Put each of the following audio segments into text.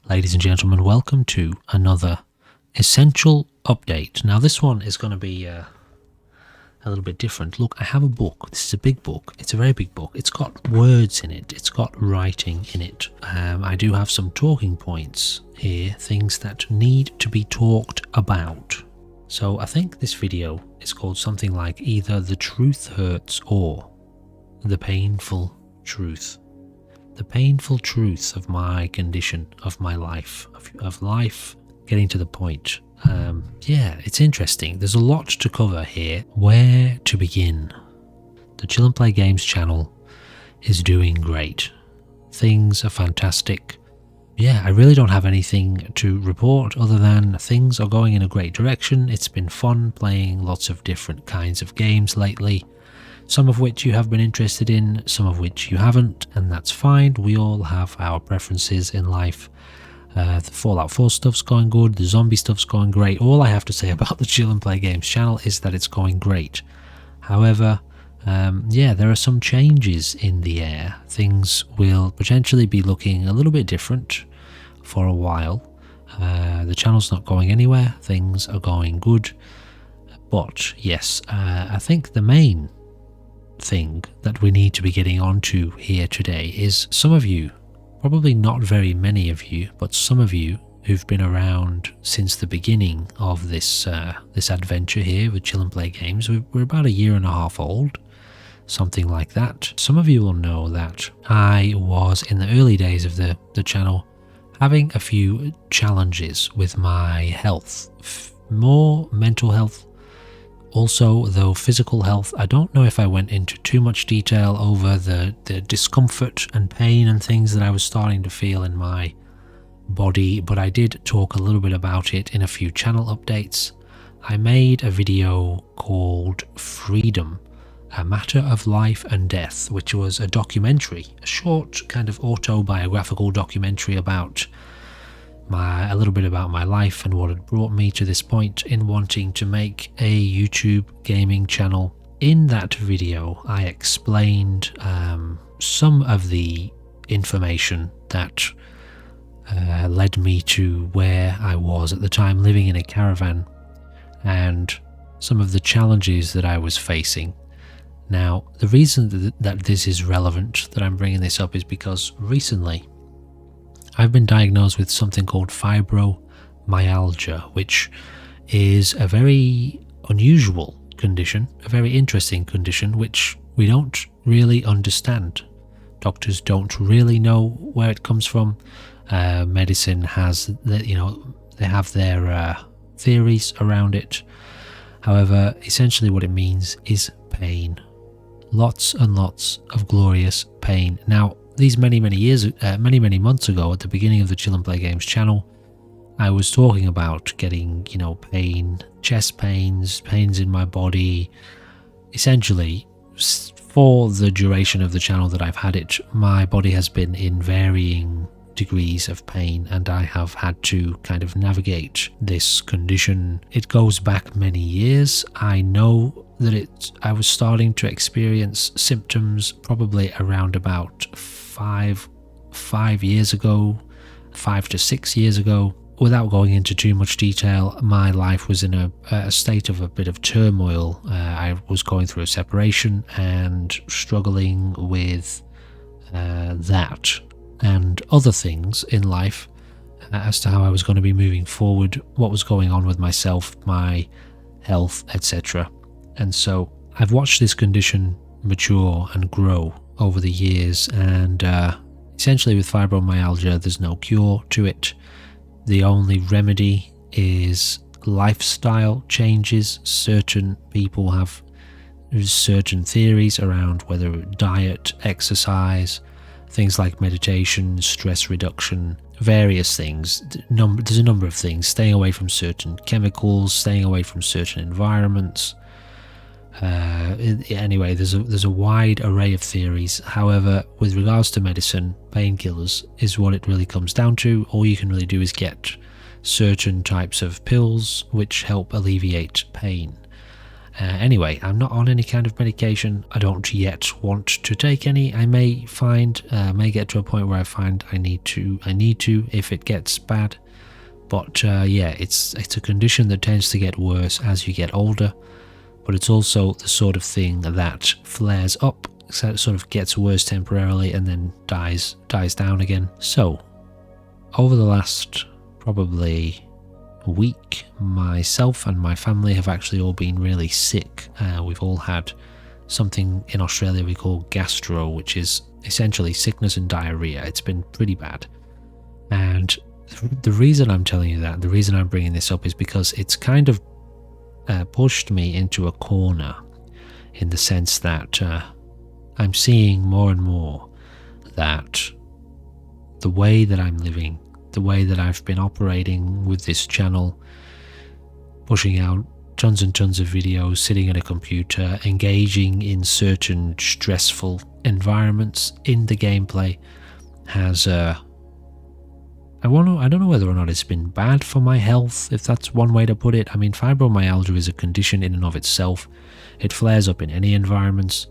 Ladies and gentlemen, welcome to another essential update. Now this one is going to be a little bit different. Look, I have a book. This is a big book. It's a very big book. It's got words in it. It's got writing in it. I do have some talking points here, things that need to be talked about. So I think this video is called something like either The Truth Hurts or The Painful Truth. The painful truth of my condition, of my life, of life getting to the point. Yeah, it's interesting. There's a lot to cover here. Where to begin? The ChillNPlayGames channel is doing great. Things are fantastic. Yeah, I really don't have anything to report other than things are going in a great direction. It's been fun playing lots of different kinds of games lately. Some of which you have been interested in, some of which you haven't, and that's fine. We all have our preferences in life. The Fallout 4 stuff's going good, the zombie stuff's going great. All I have to say about the ChillNPlayGames channel is that it's going great. However, yeah, there are some changes in the air. Things will potentially be looking a little bit different for a while. The channel's not going anywhere, things are going good. But yes, I think the main thing that we need to be getting onto here today is some of you, probably not very many of you, but some of you who've been around since the beginning of this this adventure here with ChillNPlayGames. We're about a year and a half old, something like that. Some of you will know that I was in the early days of the channel having a few challenges with my health, more mental health. Also, though, physical health. I don't know if I went into too much detail over the discomfort and pain and things that I was starting to feel in my body, but I did talk a little bit about it in a few channel updates. I made a video called Freedom, A Matter of Life and Death, which was a documentary, a short kind of autobiographical documentary about a little bit about my life and what had brought me to this point in wanting to make a YouTube gaming channel. In that video, I explained some of the information that led me to where I was at the time, living in a caravan, and some of the challenges that I was facing. Now, the reason that this is relevant, that I'm bringing this up, is because recently I've been diagnosed with something called Fibromyalgia, which is a very unusual condition, a very interesting condition, which we don't really understand. Doctors don't really know where it comes from. Medicine has, they have their theories around it. However, essentially what it means is pain. Lots and lots of glorious pain. Now, these many months ago, at the beginning of the ChillNPlayGames channel, I was talking about getting, pain, chest pains, pains in my body. Essentially, for the duration of the channel that I've had it, my body has been in varying degrees of pain, and I have had to kind of navigate this condition. It goes back many years. I know that I was starting to experience symptoms probably around about 5 years ago, 5 to 6 years ago. Without going into too much detail, my life was in a state of a bit of turmoil. I was going through a separation and struggling with that and other things in life as to how I was going to be moving forward, what was going on with myself, my health, etc. And so I've watched this condition mature and grow over the years, and essentially with fibromyalgia, there's no cure to it. The only remedy is lifestyle changes. Certain people have certain theories around whether diet, exercise, things like meditation, stress reduction, various things. There's a number of things. Staying away from certain chemicals, staying away from certain environments. Anyway, there's a wide array of theories. However, with regards to medicine, painkillers is what it really comes down to. All you can really do is get certain types of pills which help alleviate pain. Anyway, I'm not on any kind of medication. I don't yet want to take any. I may get to a point where I find I need to if it gets bad. But yeah, it's a condition that tends to get worse as you get older. But it's also the sort of thing that flares up, so it sort of gets worse temporarily and then dies down again. So, over the last probably week, myself and my family have actually all been really sick. We've all had something in Australia we call gastro, which is essentially sickness and diarrhea. It's been pretty bad. And the reason I'm telling you that, the reason I'm bringing this up is because it's kind of pushed me into a corner, in the sense that I'm seeing more and more that the way that I'm living, the way that I've been operating with this channel, pushing out tons and tons of videos, sitting at a computer, engaging in certain stressful environments in the gameplay, has I don't know whether or not it's been bad for my health, if that's one way to put it. I mean, fibromyalgia is a condition in and of itself. It flares up in any environments.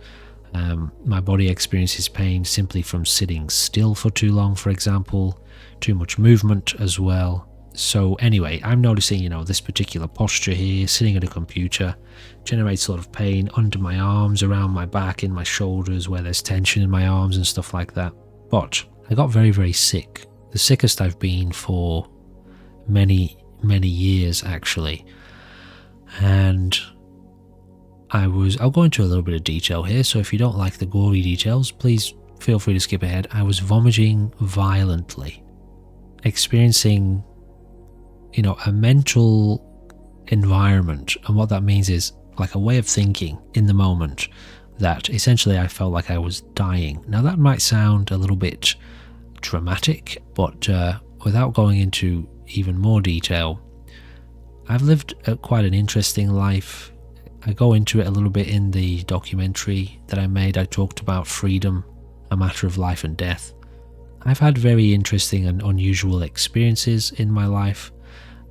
My body experiences pain simply from sitting still for too long, for example, too much movement as well. So anyway, I'm noticing, this particular posture here, sitting at a computer, generates a lot of pain under my arms, around my back, in my shoulders, where there's tension in my arms and stuff like that. But I got very, very sick. The sickest I've been for many, many years, actually. And I'll go into a little bit of detail here, so if you don't like the gory details, please feel free to skip ahead. I was vomiting violently, experiencing, a mental environment, and what that means is like a way of thinking in the moment that essentially I felt like I was dying. Now that might sound a little bit dramatic, but without going into even more detail, I've lived quite an interesting life. I go into it a little bit in the documentary that I made. I talked about freedom, a matter of life and death. I've had very interesting and unusual experiences in my life,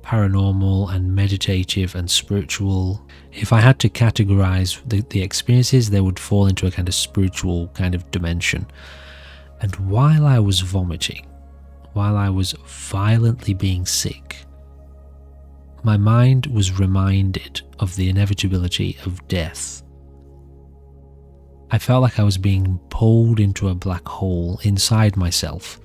paranormal and meditative and spiritual. If I had to categorize the experiences, they would fall into a kind of spiritual kind of dimension. And while I was vomiting, while I was violently being sick, my mind was reminded of the inevitability of death. I felt like I was being pulled into a black hole inside myself,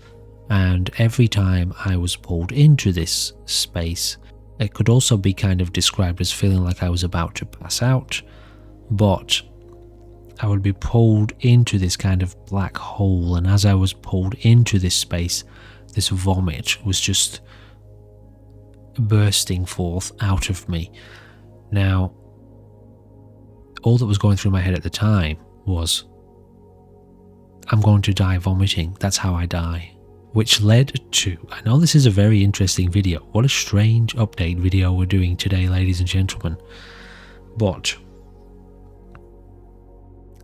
and every time I was pulled into this space, it could also be kind of described as feeling like I was about to pass out, but I would be pulled into this kind of black hole, and as I was pulled into this space, this vomit was just bursting forth out of me. Now, all that was going through my head at the time was, I'm going to die vomiting, that's how I die. Which led to, I know this is a very interesting video, what a strange update video we're doing today, ladies and gentlemen, but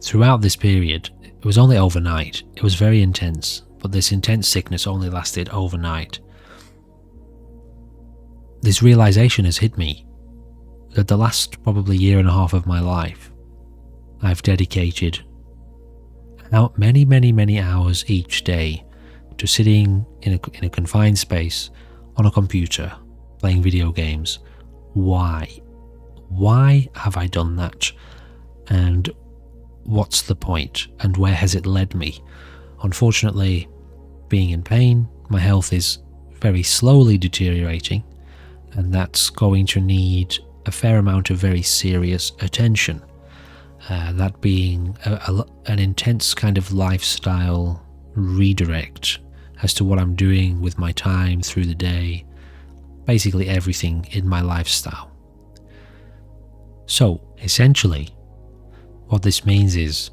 throughout this period, it was only overnight. It was very intense, but this intense sickness only lasted overnight. This realization has hit me that the last probably year and a half of my life, I've dedicated many, many, many hours each day to sitting in a confined space on a computer, playing video games. Why? Why have I done that? And what's the point? And where has it led me? Unfortunately, being in pain, my health is very slowly deteriorating, and that's going to need a fair amount of very serious attention. That being an intense kind of lifestyle redirect as to what I'm doing with my time through the day, basically everything in my lifestyle. So essentially, what this means is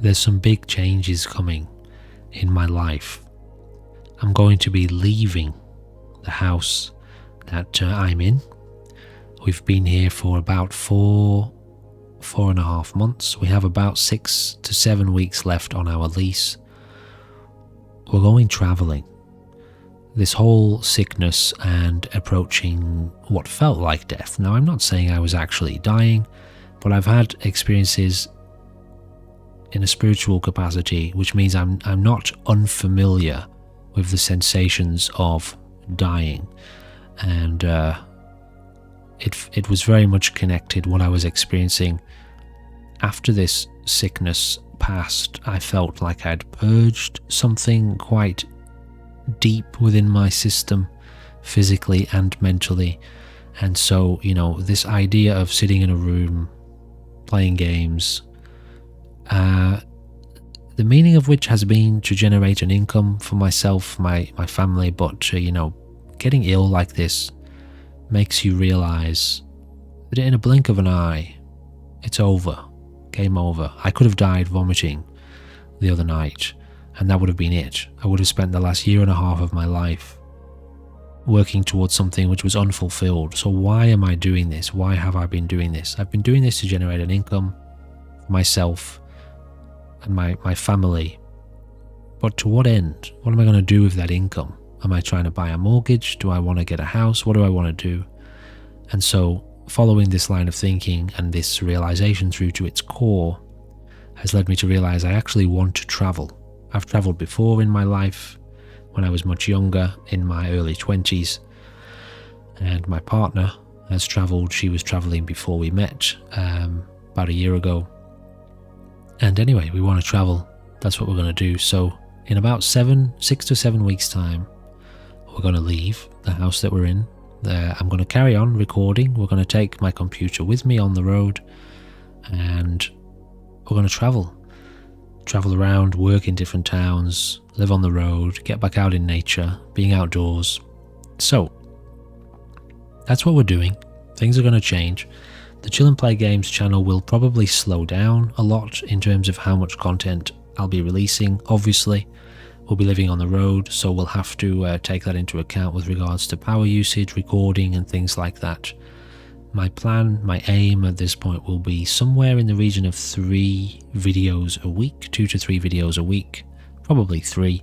there's some big changes coming in my life. I'm going to be leaving the house that I'm in. We've been here for about 4.5 months. We have about 6 to 7 weeks left on our lease. We're going traveling. This whole sickness and approaching what felt like death. Now, I'm not saying I was actually dying, but I've had experiences in a spiritual capacity, which means I'm not unfamiliar with the sensations of dying, and it was very much connected. What I was experiencing after this sickness passed, I felt like I'd purged something quite deep within my system, physically and mentally. And so, this idea of sitting in a room playing games, the meaning of which has been to generate an income for myself, my family, but getting ill like this makes you realize that in a blink of an eye, it's over, game over. I could have died vomiting the other night, and that would have been it. I would have spent the last year and a half of my life working towards something which was unfulfilled. So why am I doing this? Why have I been doing this? I've been doing this to generate an income for myself and my family. But to what end? What am I going to do with that income? Am I trying to buy a mortgage? Do I want to get a house? What do I want to do? And so following this line of thinking and this realization through to its core has led me to realize I actually want to travel. I've traveled before in my life when I was much younger, in my early 20s, and my partner has traveled. She was traveling before we met about a year ago. And anyway, we want to travel. That's what we're going to do. So in about 6 to 7 weeks time, we're going to leave the house that we're in. I'm going to carry on recording. We're going to take my computer with me on the road, and we're going to travel around, work in different towns, live on the road, get back out in nature, being outdoors. So that's what we're doing. Things are going to change. The Chill and Play Games channel will probably slow down a lot in terms of how much content I'll be releasing. Obviously, we'll be living on the road, so we'll have to take that into account with regards to power usage, recording, and things like that. My plan, my aim at this point will be somewhere in the region of 3 videos a week, 2 to 3 videos a week, probably 3.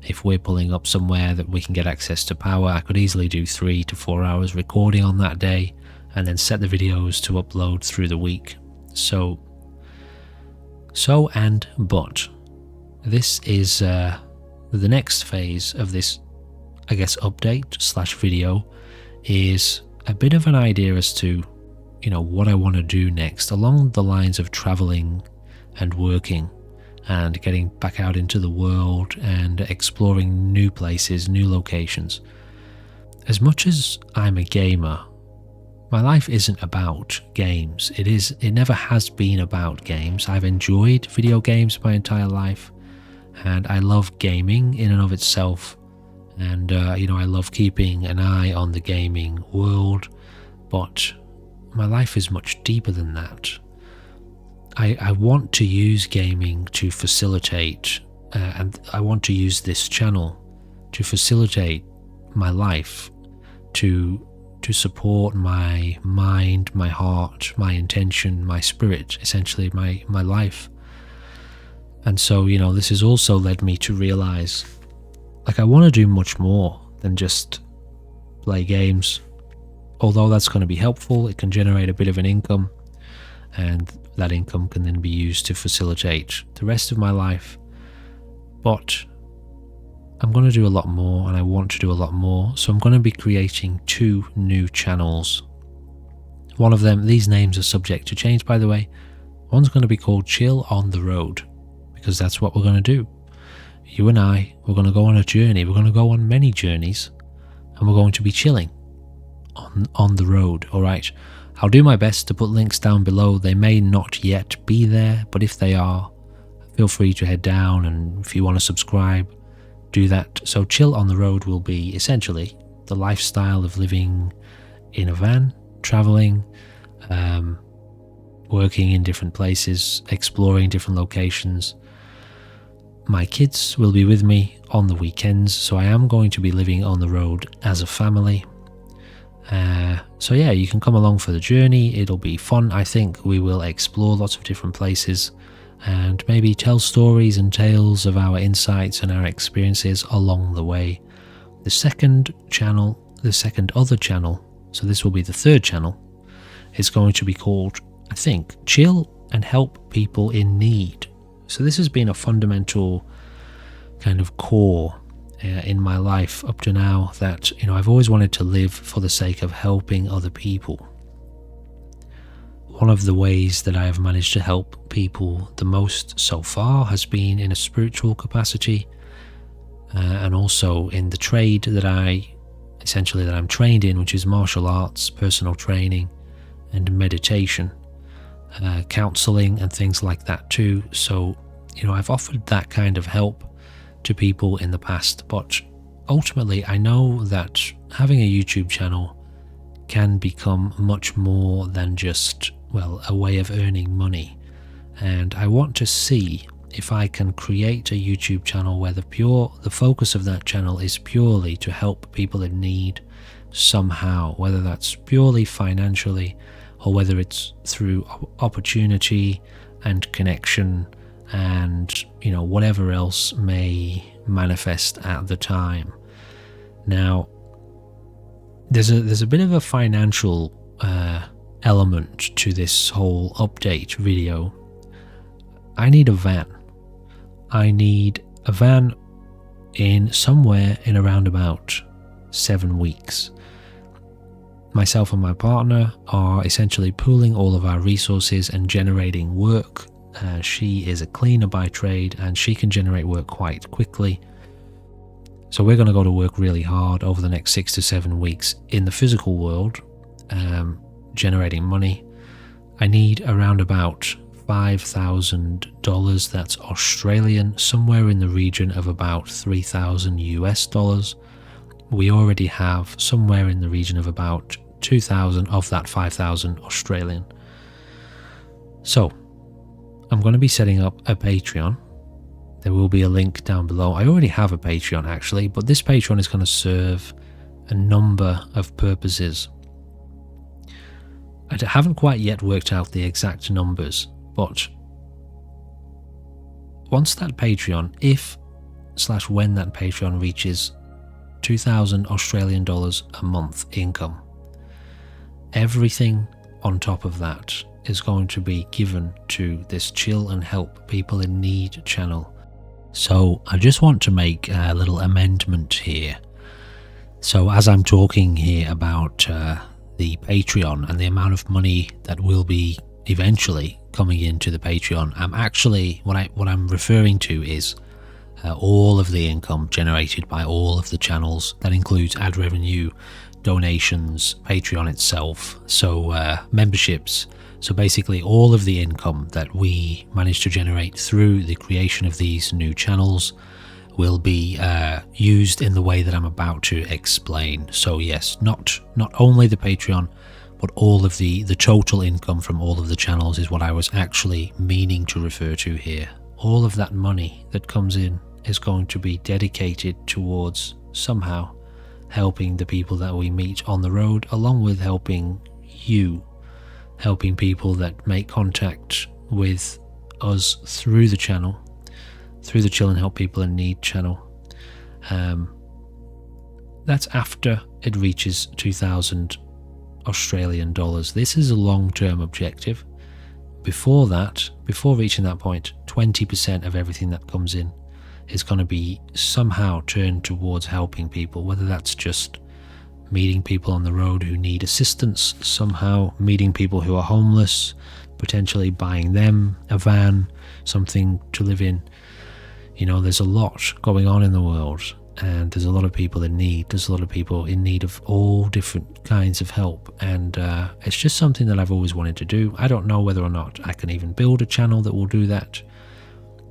If we're pulling up somewhere that we can get access to power, I could easily do 3 to 4 hours recording on that day, and then set the videos to upload through the week. But this is the next phase of this, I guess, update / video is a bit of an idea as to, what I want to do next along the lines of traveling and working and getting back out into the world and exploring new places, new locations. As much as I'm a gamer, my life isn't about games. It never has been about games. I've enjoyed video games my entire life, and I love gaming in and of itself. And, I love keeping an eye on the gaming world, but my life is much deeper than that. I want to use gaming to facilitate, and I want to use this channel to facilitate my life, to support my mind, my heart, my intention, my spirit, essentially my life. And so, this has also led me to realize, I want to do much more than just play games. Although that's going to be helpful, it can generate a bit of an income, and that income can then be used to facilitate the rest of my life. But I'm going to do a lot more, and I want to do a lot more, so I'm going to be creating 2 new channels. One of them, these names are subject to change, by the way. One's going to be called Chill on the Road, because that's what we're going to do. You and I, we're going to go on a journey. We're going to go on many journeys, and we're going to be chilling on the road. All right. I'll do my best to put links down below. They may not yet be there, but if they are, feel free to head down, and if you want to subscribe, do that. So Chill on the Road will be essentially the lifestyle of living in a van, traveling, working in different places, exploring different locations. My kids will be with me on the weekends, so I am going to be living on the road as a family. So yeah, you can come along for the journey. It'll be fun. I think we will explore lots of different places and maybe tell stories and tales of our insights and our experiences along the way. The second other channel, so this will be the 3rd channel, is going to be called I think, chill and help people in need. So this has been a fundamental kind of core in my life up to now, that I've always wanted to live for the sake of helping other people. One of the ways that I have managed to help people the most so far has been in a spiritual capacity, and also in the trade that I'm trained in, which is martial arts, personal training, and meditation, counseling, and things like that too. So, I've offered that kind of help to people in the past, but ultimately I know that having a YouTube channel can become much more than just, a way of earning money. And I want to see if I can create a YouTube channel where the focus of that channel is purely to help people in need somehow, whether that's purely financially or whether it's through opportunity and connection and whatever else may manifest at the time. Now, there's a bit of a financial element to this whole update video. I need a van. I need a van in somewhere in around about 7 weeks. Myself and my partner are essentially pooling all of our resources and generating work. She is a cleaner by trade, and she can generate work quite quickly. So we're going to go to work really hard over the next 6 to 7 weeks in the physical world, generating money. I need around about $5,000, that's Australian, somewhere in the region of about 3,000 US dollars. We already have somewhere in the region of about 2,000 of that 5,000 Australian. So I'm going to be setting up a Patreon. There will be a link down below. I already have a Patreon actually, but this Patreon is going to serve a number of purposes. I haven't quite yet worked out the exact numbers, but once that Patreon, when that Patreon reaches 2,000 Australian dollars a month income, everything on top of that is going to be given to this Chill and Help People in Need channel. So I just want to make a little amendment here. So as I'm talking here about the Patreon and the amount of money that will be eventually coming into the Patreon, I'm actually, what I'm referring to is all of the income generated by all of the channels. That includes ad revenue, donations, Patreon itself, so memberships. So basically all of the income that we manage to generate through the creation of these new channels will be used in the way that I'm about to explain. So yes, not only the Patreon, but all of the total income from all of the channels is what I was actually meaning to refer to here. All of that money that comes in is going to be dedicated towards somehow helping the people that we meet on the road, along with helping you, helping people that make contact with us through the channel, through the Chill and Help People in Need channel. That's after it reaches 2,000 Australian dollars. This is a long-term objective. Before that, before reaching that point, 20% of everything that comes in is going to be somehow turned towards helping people, whether that's just meeting people on the road who need assistance, somehow meeting people who are homeless, potentially buying them a van, something to live in. There's a lot going on in the world, and there's a lot of people in need. There's a lot of people in need of all different kinds of help, and it's just something that I've always wanted to do. I don't know whether or not I can even build a channel that will do that,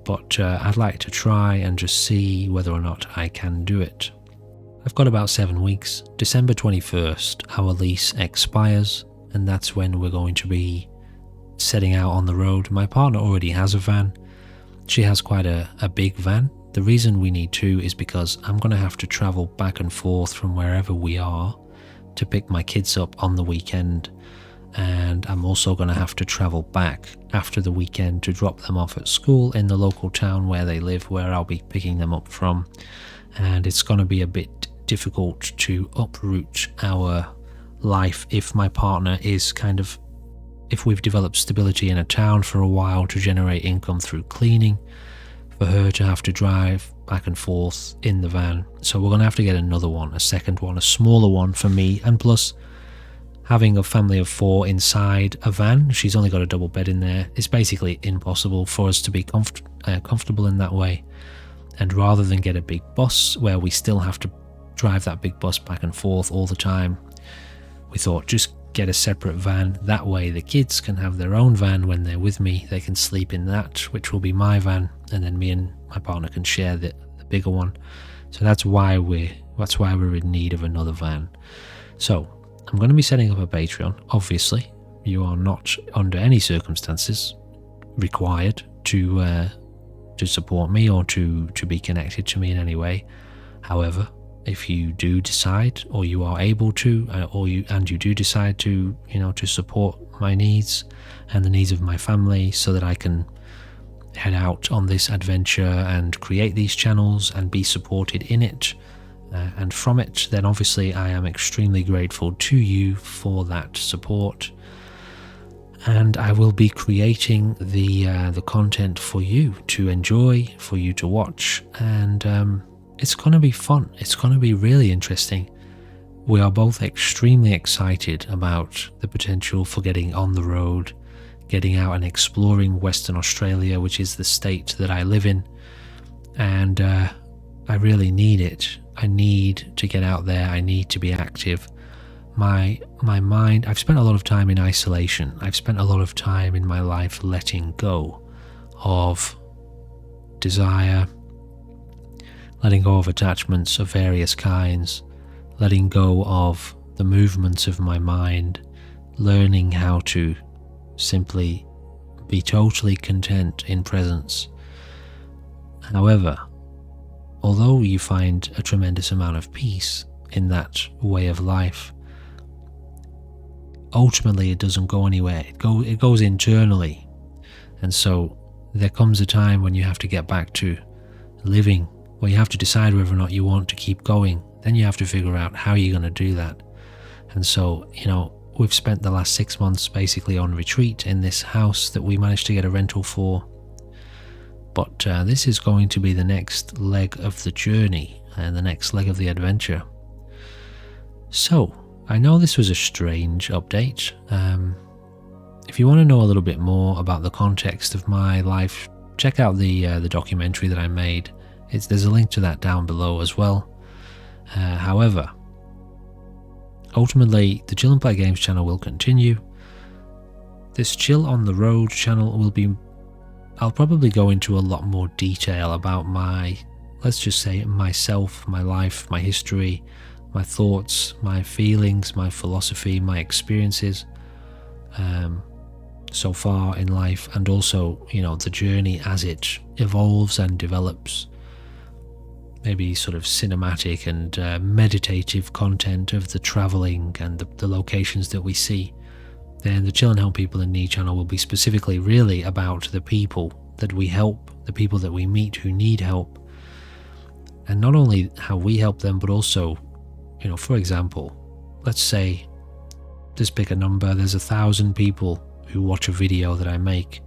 but I'd like to try and just see whether or not I can do it. I've got about 7 weeks. December 21st, our lease expires, and that's when we're going to be setting out on the road. My partner already has a van. She has quite a big van. The reason we need two is because I'm going to have to travel back and forth from wherever we are to pick my kids up on the weekend, and I'm also going to have to travel back after the weekend to drop them off at school in the local town where they live, where I'll be picking them up from. And it's going to be a bit difficult to uproot our life if my partner is kind of if we've developed stability in a town for a while, to generate income through cleaning, for her to have to drive back and forth in the van. So we're going to have to get another one, a second one, a smaller one for me, and plus having a family of 4 inside a van, she's only got a double bed in there, it's basically impossible for us to be comfortable in that way. And rather than get a big bus where we still have to drive that big bus back and forth all the time, we thought just get a separate van. That way the kids can have their own van when they're with me. They can sleep in that, which will be my van, and then me and my partner can share the bigger one. So that's why we're in need of another van. So I'm going to be setting up a Patreon. Obviously, you are not under any circumstances required to support me or to be connected to me in any way. However, if you do decide, or you are able to, you do decide to, to support my needs and the needs of my family, so that I can head out on this adventure and create these channels and be supported in it and from it, then obviously I am extremely grateful to you for that support. And I will be creating the content for you to enjoy, for you to watch, and it's going to be fun. It's going to be really interesting. We are both extremely excited about the potential for getting on the road, getting out and exploring Western Australia, which is the state that I live in. And I really need it. I need to get out there. I need to be active. My mind, I've spent a lot of time in isolation. I've spent a lot of time in my life letting go of desire, letting go of attachments of various kinds, letting go of the movements of my mind, learning how to simply be totally content in presence. However, although you find a tremendous amount of peace in that way of life, ultimately it doesn't go anywhere. It goes internally. And so there comes a time when you have to get back to living, where you have to decide whether or not you want to keep going. Then you have to figure out how you're going to do that. And so, we've spent the last 6 months basically on retreat in this house that we managed to get a rental for. But this is going to be the next leg of the journey and the next leg of the adventure. So, I know this was a strange update. If you want to know a little bit more about the context of my life, check out the documentary that I made. There's a link to that down below as well. However, ultimately, the ChillNPlayGames channel will continue. This Chill on the Road channel will be... I'll probably go into a lot more detail about let's just say, myself, my life, my history, my thoughts, my feelings, my philosophy, my experiences so far in life, and also, the journey as it evolves and develops. Maybe sort of cinematic and meditative content of the traveling and the locations that we see. Then the Chill and Help People in Need channel will be specifically really about the people that we help, the people that we meet who need help. And not only how we help them, but also, for example, let's say, just pick a number, there's 1,000 people who watch a video that I make,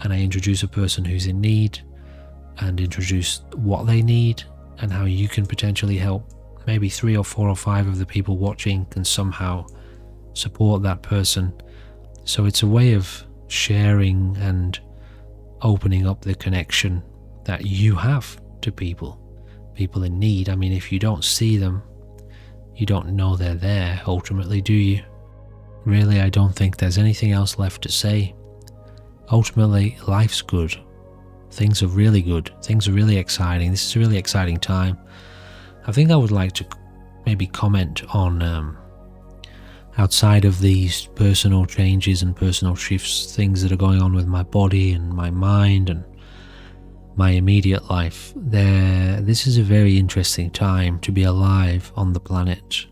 and I introduce a person who's in need, and introduce what they need and how you can potentially help. Maybe 3 or 4 or 5 of the people watching can somehow support that person. So it's a way of sharing and opening up the connection that you have to people in need. I mean, if you don't see them, you don't know they're there, ultimately, do you? Really, I don't think there's anything else left to say. Ultimately, life's good. Things are really good. Things are really exciting. This is a really exciting time. I think I would like to maybe comment on, outside of these personal changes and personal shifts, things that are going on with my body and my mind and my immediate life. This is a very interesting time to be alive on the planet.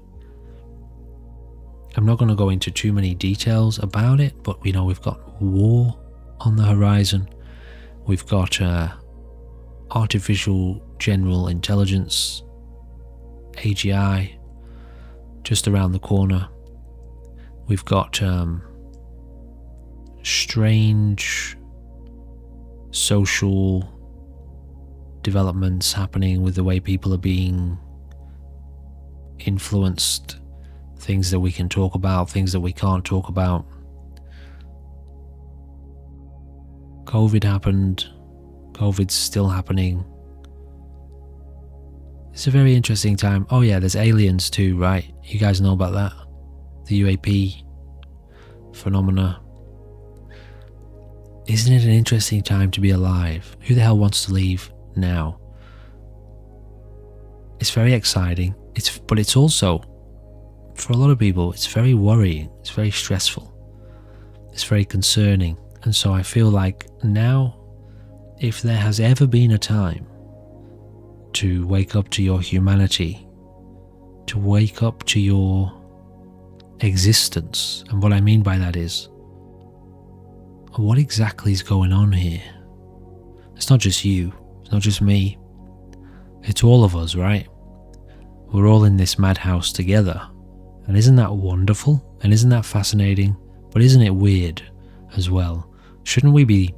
I'm not going to go into too many details about it, but we've got war on the horizon. We've got artificial general intelligence, AGI, just around the corner. We've got strange social developments happening with the way people are being influenced, things that we can talk about, things that we can't talk about. COVID happened, COVID's still happening. It's a very interesting time. Oh yeah, there's aliens too, right? You guys know about that? The UAP phenomena. Isn't it an interesting time to be alive? Who the hell wants to leave now? It's very exciting. But it's also, for a lot of people, it's very worrying. It's very stressful. It's very concerning. And so I feel like now, if there has ever been a time to wake up to your humanity, to wake up to your existence, and what I mean by that is, what exactly is going on here? It's not just you, it's not just me, it's all of us, right? We're all in this madhouse together. And isn't that wonderful? And isn't that fascinating? But isn't it weird as well? Shouldn't we be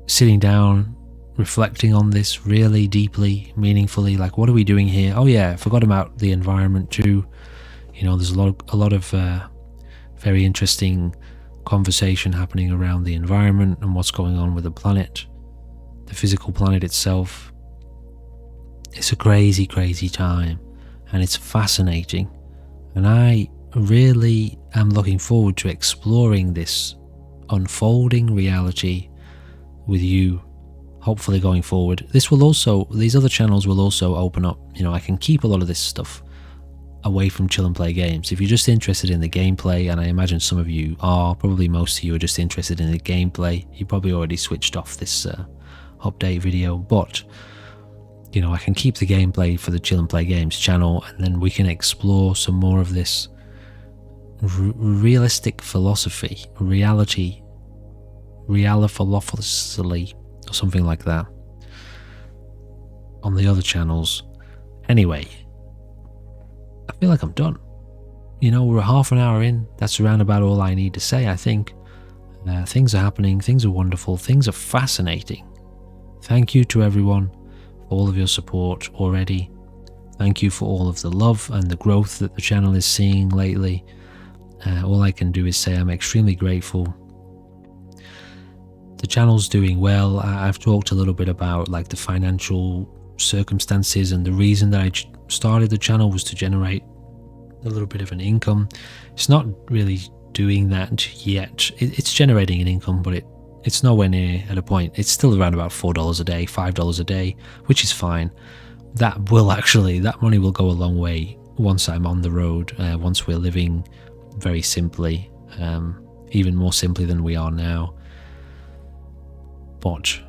sitting down, reflecting on this really deeply, meaningfully? Like, what are we doing here? Oh yeah, I forgot about the environment too. You know, there's a lot of very interesting conversation happening around the environment and what's going on with the planet, the physical planet itself. It's a crazy, crazy time, and it's fascinating. And I really am looking forward to exploring this unfolding reality with you, hopefully going forward. These other channels will also open up. You know, I can keep a lot of this stuff away from Chill and Play Games. If you're just interested in the gameplay, and I imagine some of you are, probably most of you are just interested in the gameplay, you probably already switched off this update video, but you know, I can keep the gameplay for the Chill and Play Games channel, and then we can explore some more of this realistic philosophy, reality, philosophy, or something like that on the other channels. Anyway, I feel like I'm done. You know, we're half an hour in. That's around about all I need to say, I think. Things are happening, things are wonderful, things are fascinating. Thank you to everyone for all of your support already. Thank you for all of the love and the growth that the channel is seeing lately. All I can do is say I'm extremely grateful. The channel's doing well. I've talked a little bit about like the financial circumstances, and the reason that I started the channel was to generate a little bit of an income. It's not really doing that yet. It's generating an income, but it's nowhere near at a point. It's still around about $4 a day, $5 a day, which is fine. That money will go a long way once I'm on the road, once we're living very simply, even more simply than we are now. But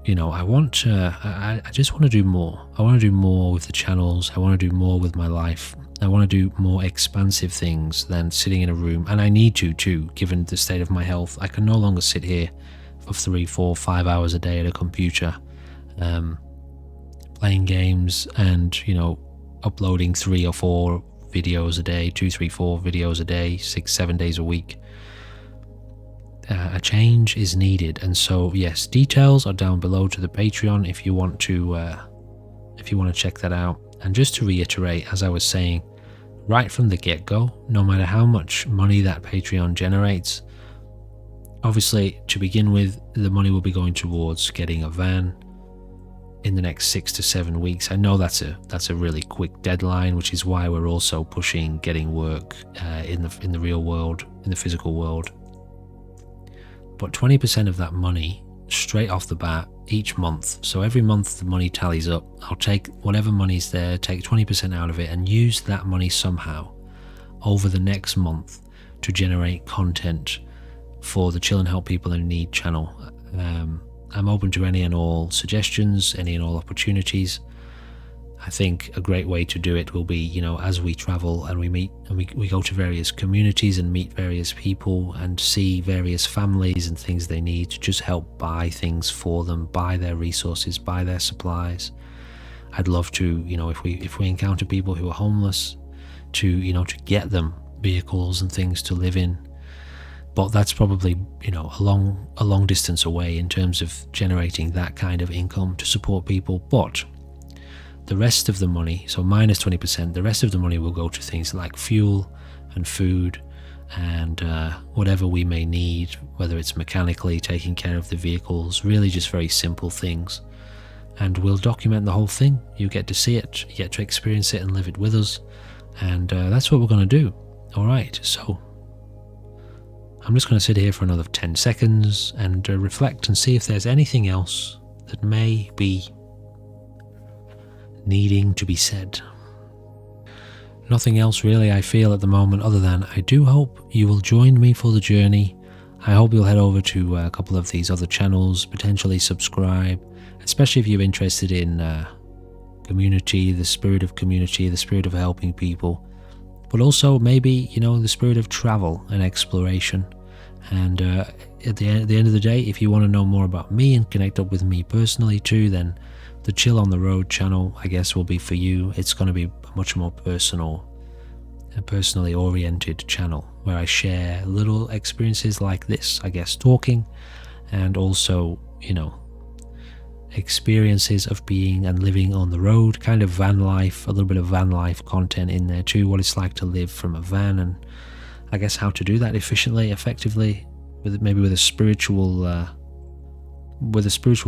you know, I just want to do more. I want to do more with the channels. I want to do more with my life. I want to do more expansive things than sitting in a room. And I need to too, given the state of my health. I can no longer sit here for 3, 4, 5 hours a day at a computer, playing games and, you know, uploading 3 or 4 videos a day, 2, 3, 4 videos a day, 6, 7 days a week. A change is needed, and so yes, details are down below to the Patreon if you want to check that out. And just to reiterate, as I was saying right from the get-go, no matter how much money that Patreon generates, obviously to begin with, the money will be going towards getting a van in the next 6 to 7 weeks. I know that's a really quick deadline, which is why we're also pushing getting work in the real world, in the physical world. But 20% of that money straight off the bat each month. So every month the money tallies up. I'll take whatever money's there, take 20% out of it, and use that money somehow over the next month to generate content for the Chill and Help People in Need channel. I'm open to any and all suggestions, any and all opportunities. I think a great way to do it will be, you know, as we travel and we meet and we go to various communities and meet various people and see various families and things they need, to just help buy things for them, buy their resources, buy their supplies. I'd love to, you know, if we encounter people who are homeless, to, you know, to get them vehicles and things to live in, but that's probably, you know, a long distance away in terms of generating that kind of income to support people. But the rest of the money, so minus 20%, the rest of the money will go to things like fuel and food and whatever we may need, whether it's mechanically taking care of the vehicles, really just very simple things. And we'll document the whole thing. You get to see it, you get to experience it and live it with us. And that's what we're going to do. All right, so I'm just going to sit here for another 10 seconds and reflect and see if there's anything else that may be needing to be said. Nothing else really, I feel, at the moment, other than I do hope you will join me for the journey. I hope you'll head over to a couple of these other channels, potentially subscribe, especially if you're interested in community, the spirit of community, the spirit of helping people, but also maybe, you know, the spirit of travel and exploration. And at the end of the day, if you want to know more about me and connect up with me personally too, then the Chill on the Road channel, I guess, will be for you. It's going to be a much more personally oriented channel where I share little experiences like this, I guess, talking, and also, you know, experiences of being and living on the road, kind of van life, a little bit of van life content in there too, what it's like to live from a van, and I guess how to do that efficiently, effectively, maybe with a spiritual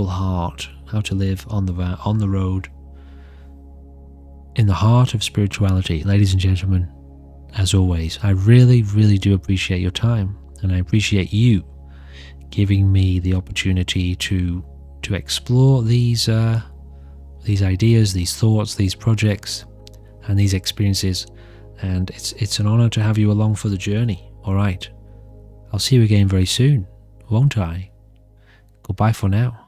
heart, how to live on the road, in the heart of spirituality. Ladies and gentlemen, as always, I really, really do appreciate your time, and I appreciate you giving me the opportunity to explore these ideas, these thoughts, these projects, and these experiences. And it's an honor to have you along for the journey. All right, I'll see you again very soon, won't I? Goodbye for now.